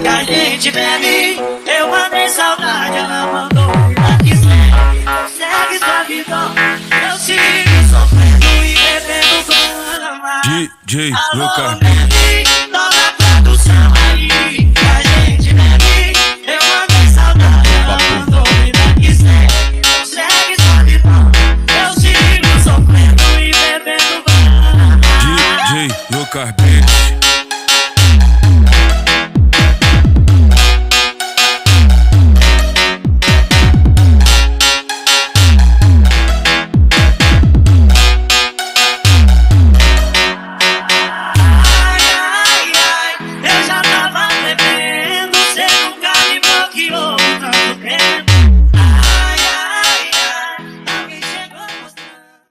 que a gente bebe. Eu mandei saudade, ela mandou vida que segue sua vida. Eu sigo sofrendo e bebendo fama. DJ Alô, bebe, nova produção aí que a gente bebe. Eu mandei saudade, ela mandou vida que segue sua vida. Eu sigo sofrendo e bebendo fama. DJ Lucas B.